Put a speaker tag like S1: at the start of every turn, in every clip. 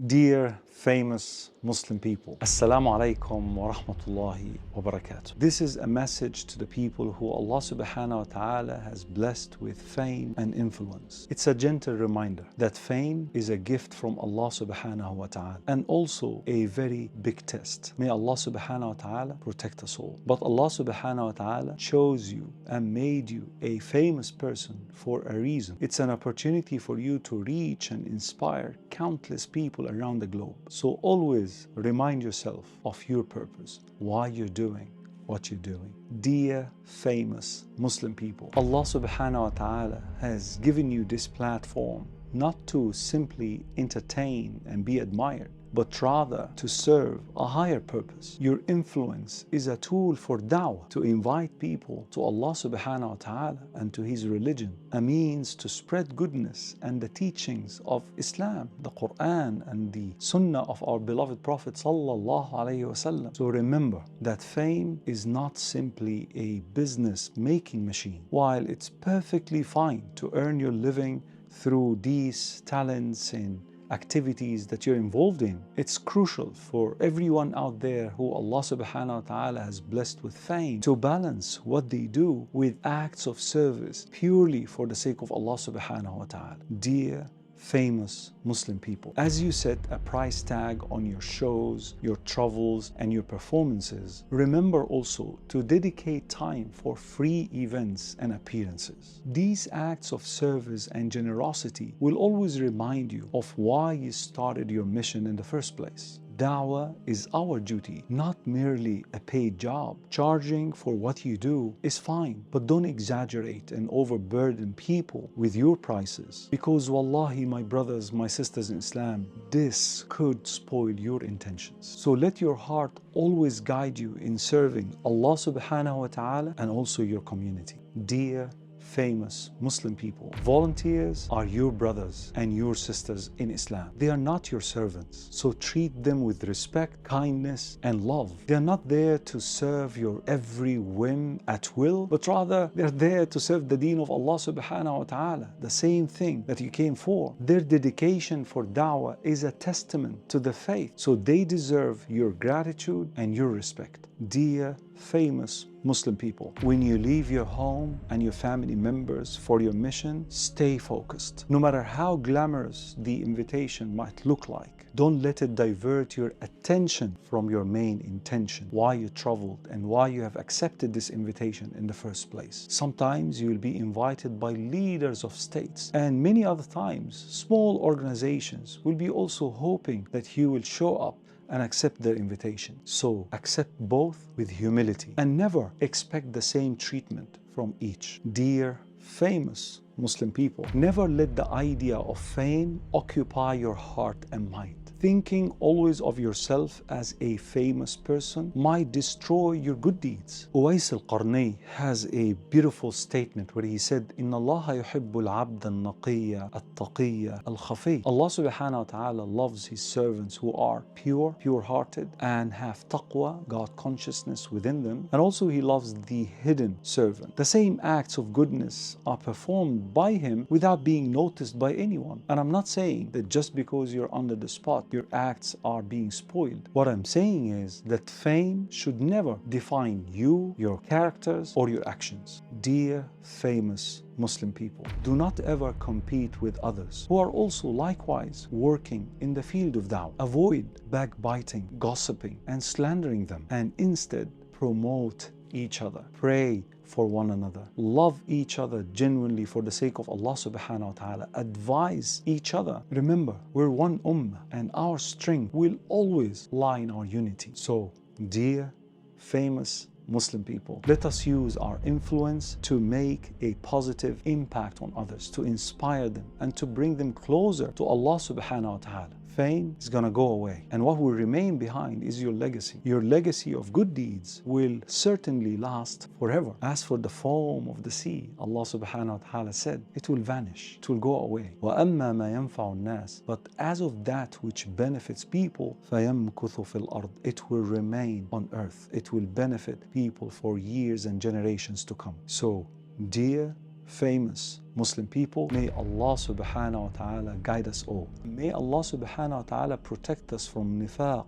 S1: Dear famous Muslim people, Assalamu alaikum wa rahmatullahi wa barakatuh. This is a message to the people who Allah subhanahu wa ta'ala has blessed with fame and influence. It's a gentle reminder that fame is a gift from Allah subhanahu wa ta'ala and also a very big test. May Allah subhanahu wa ta'ala protect us all. But Allah subhanahu wa ta'ala chose you and made you a famous person for a reason. It's an opportunity for you to reach and inspire countless people around the globe. So always remind yourself of your purpose, why you're doing what you're doing. Dear famous Muslim people, Allah subhanahu wa ta'ala has given you this platform not to simply entertain and be admired, but rather to serve a higher purpose. Your influence is a tool for da'wah, to invite people to Allah subhanahu wa ta'ala and to His religion, a means to spread goodness and the teachings of Islam, the Quran and the Sunnah of our beloved Prophet sallallahu alaihi wasallam. So remember that fame is not simply a business-making machine. While it's perfectly fine to earn your living through these talents and activities that you're involved in, it's crucial for everyone out there who Allah subhanahu wa ta'ala has blessed with fame to balance what they do with acts of service purely for the sake of Allah subhanahu wa ta'ala. Dear famous Muslim people, as you set a price tag on your shows, your travels, and your performances, remember also to dedicate time for free events and appearances. These acts of service and generosity will always remind you of why you started your mission in the first place. Da'wah is our duty, not merely a paid job. Charging for what you do is fine, but don't exaggerate and overburden people with your prices. Because wallahi, my brothers, my sisters in Islam, this could spoil your intentions. So let your heart always guide you in serving Allah subhanahu wa ta'ala and also your community. Dear famous Muslim people, volunteers are your brothers and your sisters in Islam. They are not your servants, so treat them with respect, kindness, and love. They are not there to serve your every whim at will, but rather they're there to serve the deen of Allah subhanahu wa ta'ala, the same thing that you came for. Their dedication for da'wah is a testament to the faith, so they deserve your gratitude and your respect. Dear famous Muslim people, when you leave your home and your family members for your mission, stay focused. No matter how glamorous the invitation might look like, don't let it divert your attention from your main intention, why you traveled and why you have accepted this invitation in the first place. Sometimes you will be invited by leaders of states, and many other times small organizations will be also hoping that you will show up and accept their invitation. So accept both with humility and never expect the same treatment from each. Dear famous Muslim people, never let the idea of fame occupy your heart and mind. Thinking always of yourself as a famous person might destroy your good deeds. Uwais al-Qarni has a beautiful statement where he said, Inna Allah yuhibbul abda al-naqiyya al-taqiyya al-khafi. Allah subhanahu wa ta'ala loves His servants who are pure, pure-hearted, and have taqwa, God consciousness within them. And also He loves the hidden servant. The same acts of goodness are performed by Him without being noticed by anyone. And I'm not saying that just because you're under the spot, your acts are being spoiled. What I'm saying is that fame should never define you, your characters, or your actions. Dear famous Muslim people, do not ever compete with others who are also likewise working in the field of da'wah. Avoid backbiting, gossiping, and slandering them, and instead promote each other. Pray for one another. Love each other genuinely for the sake of Allah subhanahu wa ta'ala. Advise each other. Remember, we're one ummah and our strength will always lie in our unity. So, dear famous Muslim people, let us use our influence to make a positive impact on others, to inspire them and to bring them closer to Allah subhanahu wa ta'ala. Fame is gonna go away, and what will remain behind is your legacy. Your legacy of good deeds will certainly last forever. As for the foam of the sea, Allah subhanahu wa ta'ala said, it will vanish, it will go away. وَأَمَّا مَا يَنْفَعُ النَّاسِ. But as of that which benefits people, فَيَمْكُثُ فِي الْأَرْضِ. It will remain on earth. It will benefit people for years and generations to come. So, dear famous Muslim people. May Allah subhanahu wa ta'ala guide us all. May Allah subhanahu wa ta'ala protect us from nifaq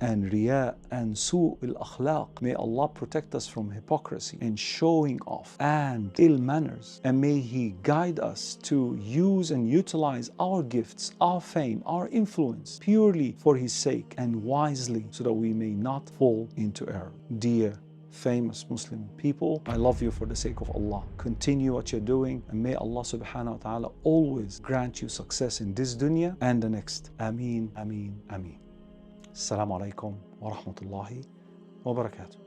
S1: and riya and su' al-akhlaq. May Allah protect us from hypocrisy and showing off and ill manners. And may He guide us to use and utilize our gifts, our fame, our influence purely for His sake and wisely, so that we may not fall into error. Dear famous Muslim people, I love you for the sake of Allah. Continue what you're doing, and may Allah subhanahu wa ta'ala always grant you success in this dunya and the next. Ameen, ameen, ameen. Assalamu alaikum wa rahmatullahi wa barakatuh.